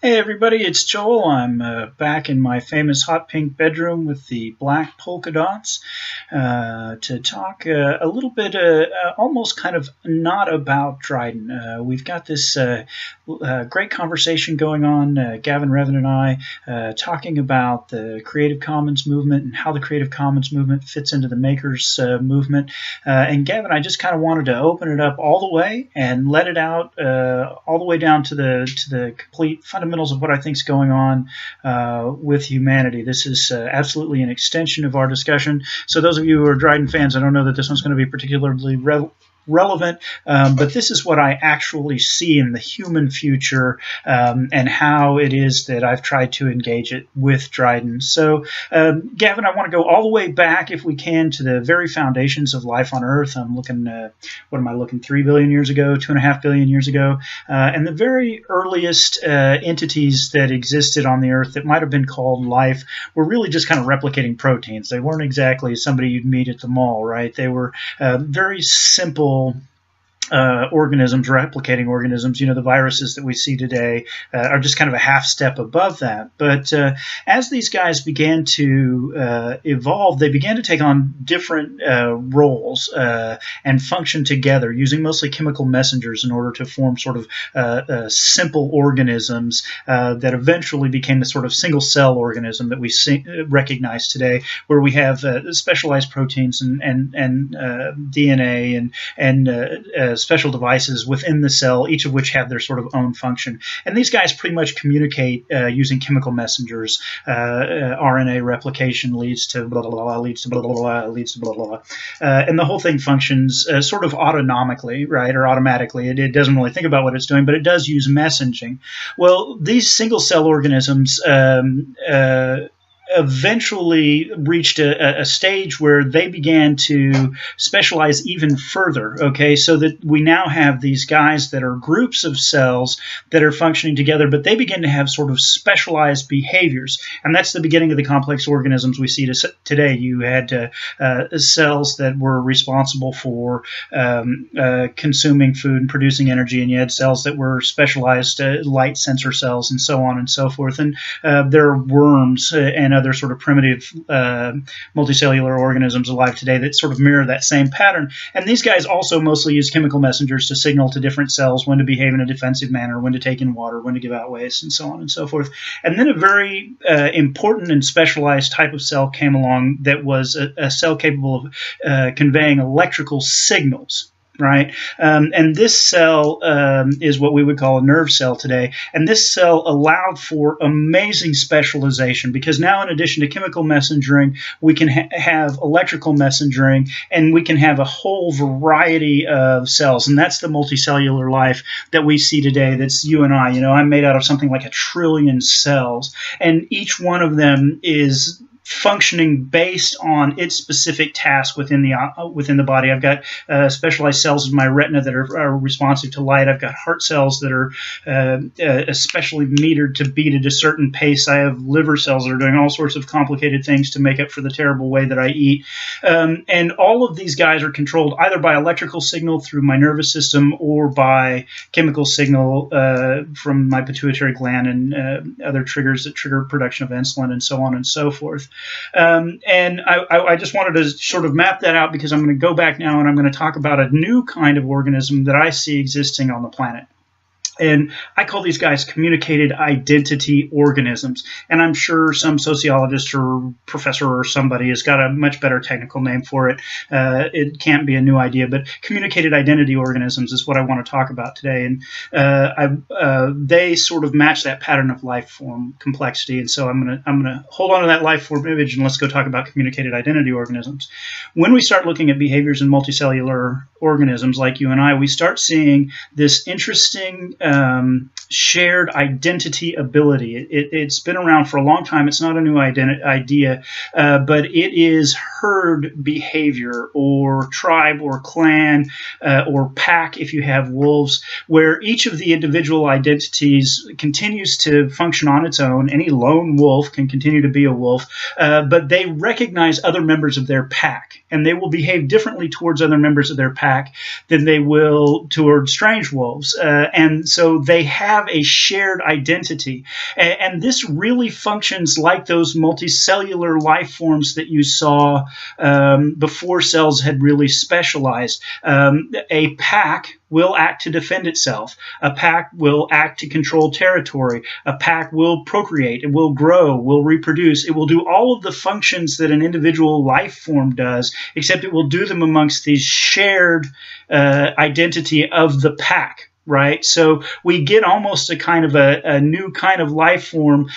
Hey everybody, it's Joel. I'm back in my famous hot pink bedroom with the black polka dots to talk a little bit, almost kind of not about Dryden. We've got this great conversation going on, Gavin Revin and I, talking about the Creative Commons movement and how the Creative Commons movement fits into the Makers movement. And Gavin, I just kind of wanted to open it up all the way and let it out all the way down to the complete fundamentals of what I think is going on with humanity. This is absolutely an extension of our discussion. So those of you who are Dryden fans, I don't know that this one's going to be particularly relevant, but this is what I actually see in the human future and how it is that I've tried to engage it with Dryden. So, Gavin, I want to go all the way back, if we can, to the very foundations of life on Earth. I'm looking, what am I looking, 3 billion years ago, 2.5 billion years ago, and the very earliest entities that existed on the Earth that might have been called life were really just kind of replicating proteins. They weren't exactly somebody you'd meet at the mall, right? They were very simple organisms, replicating organisms. You know, the viruses that we see today are just kind of a half step above that. But as these guys began to evolve, they began to take on different roles and function together, using mostly chemical messengers in order to form sort of simple organisms that eventually became the sort of single-cell organism that we recognize today, where we have specialized proteins and DNA and special devices within the cell, each of which have their sort of own function. And these guys pretty much communicate using chemical messengers. RNA replication leads to blah, blah, blah, leads to blah, blah, blah, leads to blah, blah, blah. And the whole thing functions sort of autonomically, right, or automatically. It doesn't really think about what it's doing, but it does use messaging. Well, these single-cell organisms eventually reached a stage where they began to specialize even further, okay, so that we now have these guys that are groups of cells that are functioning together, but they begin to have sort of specialized behaviors, and that's the beginning of the complex organisms we see today. You had cells that were responsible for consuming food and producing energy, and you had cells that were specialized light sensor cells and so on and so forth, and there are worms and other sort of primitive multicellular organisms alive today that sort of mirror that same pattern. And these guys also mostly use chemical messengers to signal to different cells when to behave in a defensive manner, when to take in water, when to give out waste, and so on and so forth. And then a very important and specialized type of cell came along that was a cell capable of conveying electrical signals. Right, and this cell is what we would call a nerve cell today, and this cell allowed for amazing specialization, because now, in addition to chemical messengering, we can have electrical messengering, and we can have a whole variety of cells, and that's the multicellular life that we see today. That's you and I. You know, I'm made out of something like 1 trillion cells, and each one of them is functioning based on its specific task within the body. I've got specialized cells in my retina that are responsive to light. I've got heart cells that are especially metered to beat at a certain pace. I have liver cells that are doing all sorts of complicated things to make up for the terrible way that I eat. And all of these guys are controlled either by electrical signal through my nervous system or by chemical signal from my pituitary gland and other triggers that trigger production of insulin and so on and so forth. And I just wanted to sort of map that out, because I'm going to go back now and I'm going to talk about a new kind of organism that I see existing on the planet. And I call these guys communicated identity organisms. And I'm sure some sociologist or professor or somebody has got a much better technical name for it. It can't be a new idea, but communicated identity organisms is what I want to talk about today. And they sort of match that pattern of life form complexity. And so I'm gonna hold on to that life form image, and let's go talk about communicated identity organisms. When we start looking at behaviors in multicellular organisms like you and I, we start seeing this interesting shared identity ability. It's been around for a long time. It's not a new idea, but it is herd behavior, or tribe or clan or pack if you have wolves, where each of the individual identities continues to function on its own. Any lone wolf can continue to be a wolf, but they recognize other members of their pack, and they will behave differently towards other members of their pack than they will toward strange wolves. And So they have a shared identity. And this really functions like those multicellular life forms that you saw before cells had really specialized. A pack will act to defend itself. A pack will act to control territory. A pack will procreate. It will grow, will reproduce. It will do all of the functions that an individual life form does, except it will do them amongst the shared identity of the pack. Right, so we get almost a kind of a new kind of life form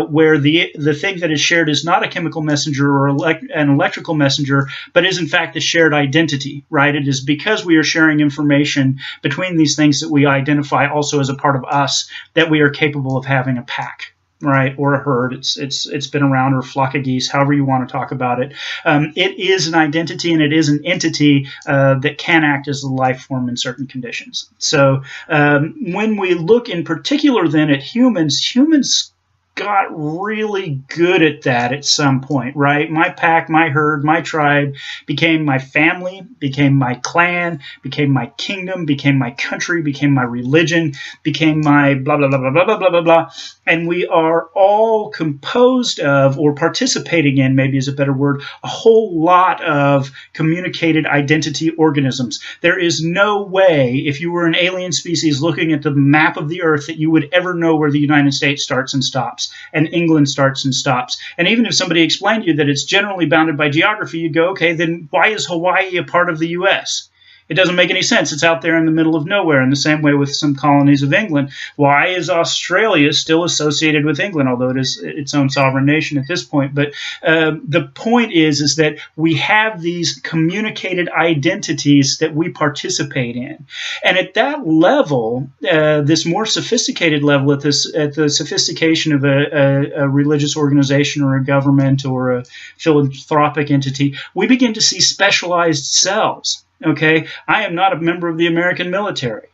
where the thing that is shared is not a chemical messenger or an electrical messenger, but is in fact a shared identity. Right, it is because we are sharing information between these things that we identify also as a part of us that we are capable of having a pack. Right, or a herd. It's been around, or a flock of geese, however you want to talk about it. It is an identity, and it is an entity that can act as a life form in certain conditions. So when we look in particular then at humans got really good at that at some point, right? My pack, my herd, my tribe became my family, became my clan, became my kingdom, became my country, became my religion, became my blah, blah, blah, blah, blah, blah, blah, blah. And we are all composed of, or participating in, maybe is a better word, a whole lot of communicated identity organisms. There is no way, if you were an alien species looking at the map of the earth, that you would ever know where the United States starts and stops, and England starts and stops. And even if somebody explained to you that it's generally bounded by geography, you'd go, okay, then why is Hawaii a part of the U.S.? It doesn't make any sense. It's out there in the middle of nowhere, in the same way with some colonies of England. Why is Australia still associated with England, although it is its own sovereign nation at this point? But the point is that we have these communicated identities that we participate in. And at that level, this more sophisticated level, at the sophistication of a religious organization or a government or a philanthropic entity, we begin to see specialized cells. Okay, I am not a member of the American military.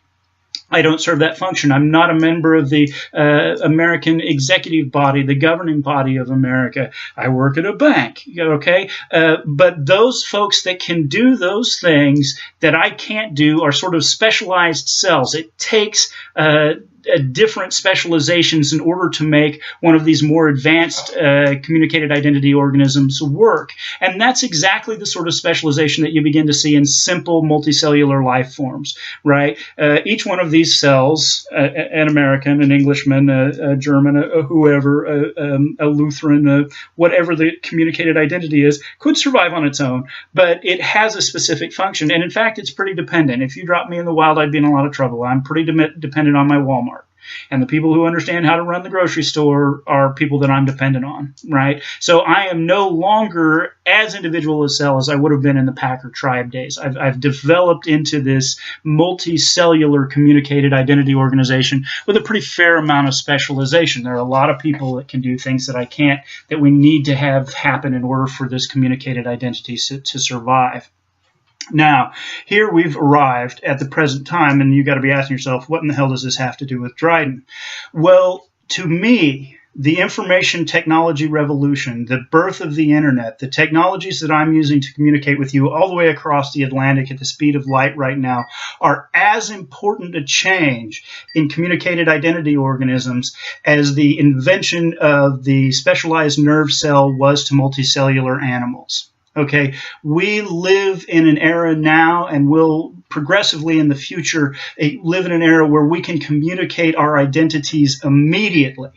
I don't serve that function. I'm not a member of the American executive body, the governing body of America. I work at a bank, okay? But those folks that can do those things that I can't do are sort of specialized cells. It takes different specializations in order to make one of these more advanced communicated identity organisms work. And that's exactly the sort of specialization that you begin to see in simple multicellular life forms, right? Each one of these cells, an American, an Englishman, a German, whoever, a Lutheran, whatever the communicated identity is, could survive on its own, but it has a specific function. And in fact, it's pretty dependent. If you drop me in the wild, I'd be in a lot of trouble. I'm pretty dependent on my Walmart. And the people who understand how to run the grocery store are people that I'm dependent on, right? So I am no longer as individual a cell as I would have been in the pack or tribe days. I've developed into this multicellular communicated identity organization with a pretty fair amount of specialization. There are a lot of people that can do things that I can't, that we need to have happen in order for this communicated identity to survive. Now, here we've arrived at the present time, and you've got to be asking yourself, what in the hell does this have to do with Dryden? Well, to me, the information technology revolution, the birth of the internet, the technologies that I'm using to communicate with you all the way across the Atlantic at the speed of light right now are as important a change in communicated identity organisms as the invention of the specialized nerve cell was to multicellular animals. Okay, we live in an era now, and will progressively in the future live in an era where we can communicate our identities immediately.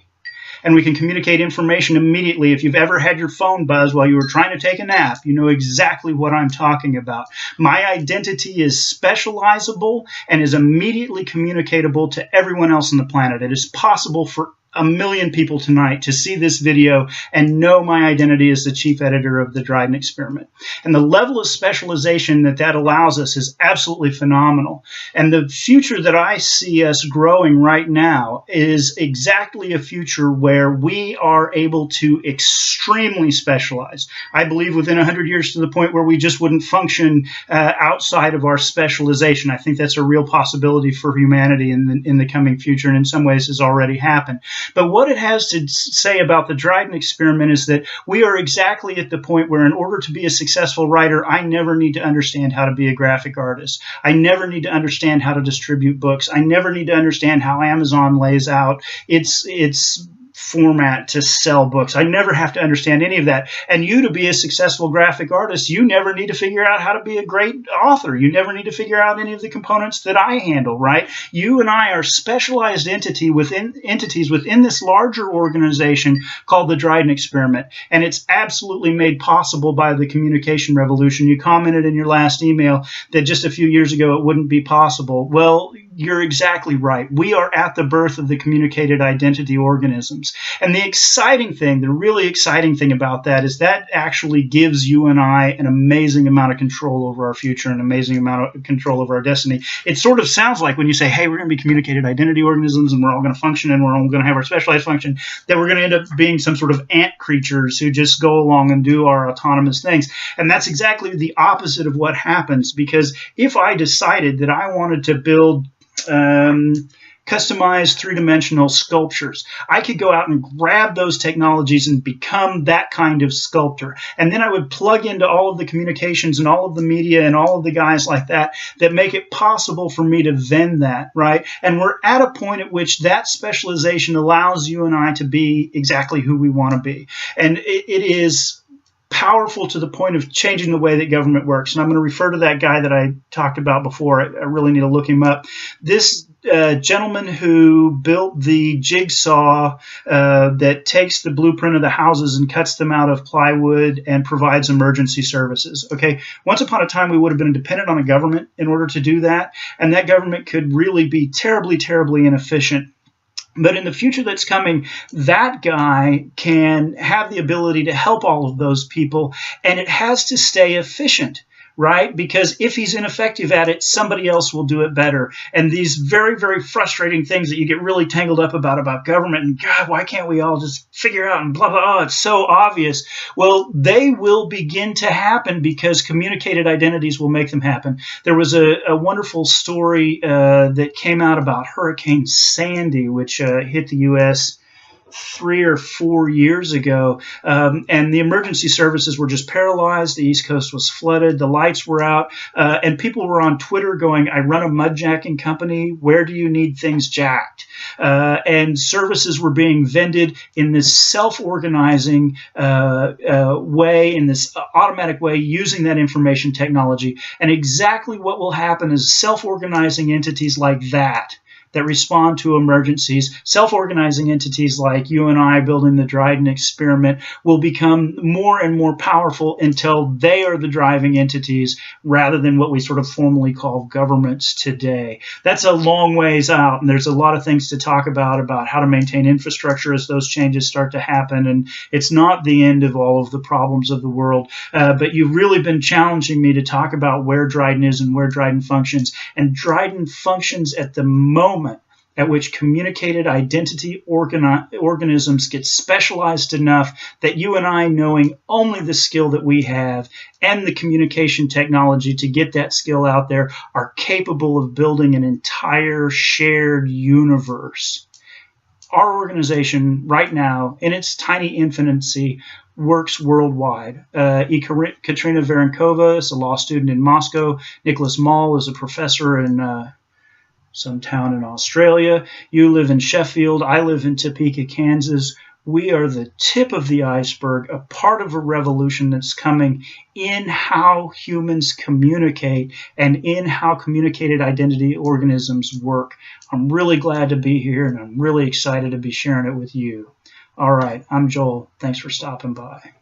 And we can communicate information immediately. If you've ever had your phone buzz while you were trying to take a nap, you know exactly what I'm talking about. My identity is specializable and is immediately communicatable to everyone else on the planet. It is possible for 1 million people tonight to see this video and know my identity as the chief editor of the Dryden experiment. And the level of specialization that allows us is absolutely phenomenal. And the future that I see us growing right now is exactly a future where we are able to extremely specialize. I believe within 100 years to the point where we just wouldn't function outside of our specialization. I think that's a real possibility for humanity in the coming future, and in some ways has already happened. But what it has to say about the Dryden experiment is that we are exactly at the point where in order to be a successful writer, I never need to understand how to be a graphic artist. I never need to understand how to distribute books. I never need to understand how Amazon lays out its format to sell books. I never have to understand any of that. And you, to be a successful graphic artist, you never need to figure out how to be a great author. You never need to figure out any of the components that I handle, right? You and I are specialized entities within this larger organization called the Dryden experiment. And it's absolutely made possible by the communication revolution. You commented in your last email that just a few years ago it wouldn't be possible. Well, you're exactly right. We are at the birth of the communicated identity organisms. And the exciting thing, the really exciting thing about that is that actually gives you and I an amazing amount of control over our future, an amazing amount of control over our destiny. It sort of sounds like when you say, hey, we're going to be communicated identity organisms and we're all going to function and we're all going to have our specialized function, that we're going to end up being some sort of ant creatures who just go along and do our autonomous things. And that's exactly the opposite of what happens, because if I decided that I wanted to build customized three-dimensional sculptures, I could go out and grab those technologies and become that kind of sculptor. And then I would plug into all of the communications and all of the media and all of the guys like that make it possible for me to vend that, right? And we're at a point at which that specialization allows you and I to be exactly who we want to be. And it is powerful to the point of changing the way that government works. And I'm going to refer to that guy that I talked about before. I really need to look him up. This gentleman who built the jigsaw that takes the blueprint of the houses and cuts them out of plywood and provides emergency services. Okay, once upon a time we would have been dependent on a government in order to do that, and that government could really be terribly, terribly inefficient. But in the future that's coming, that guy can have the ability to help all of those people, and it has to stay efficient, right? Because if he's ineffective at it, somebody else will do it better. And these very, very frustrating things that you get really tangled up about government, and God, why can't we all just figure out and blah, blah, oh, it's so obvious. Well, they will begin to happen because communicated identities will make them happen. There was a wonderful story that came out about Hurricane Sandy, which hit the U.S. 3 or 4 years ago, and the emergency services were just paralyzed. The East Coast was flooded. The lights were out, and people were on Twitter going, I run a mud jacking company. Where do you need things jacked? And services were being vended in this self-organizing way, in this automatic way, using that information technology. And exactly what will happen is self-organizing entities like that respond to emergencies, self-organizing entities like you and I building the Dryden experiment will become more and more powerful until they are the driving entities rather than what we sort of formally call governments today. That's a long ways out, and there's a lot of things to talk about how to maintain infrastructure as those changes start to happen, and it's not the end of all of the problems of the world, but you've really been challenging me to talk about where Dryden is and where Dryden functions, and Dryden functions at the moment at which communicated identity organisms get specialized enough that you and I, knowing only the skill that we have and the communication technology to get that skill out there, are capable of building an entire shared universe. Our organization right now, in its tiny infancy, works worldwide. Katerina Varenkova is a law student in Moscow. Nicholas Mall is a professor in some town in Australia. You live in Sheffield. I live in Topeka, Kansas. We are the tip of the iceberg, a part of a revolution that's coming in how humans communicate and in how communicated identity organisms work. I'm really glad to be here, and I'm really excited to be sharing it with you. All right, I'm Joel. Thanks for stopping by.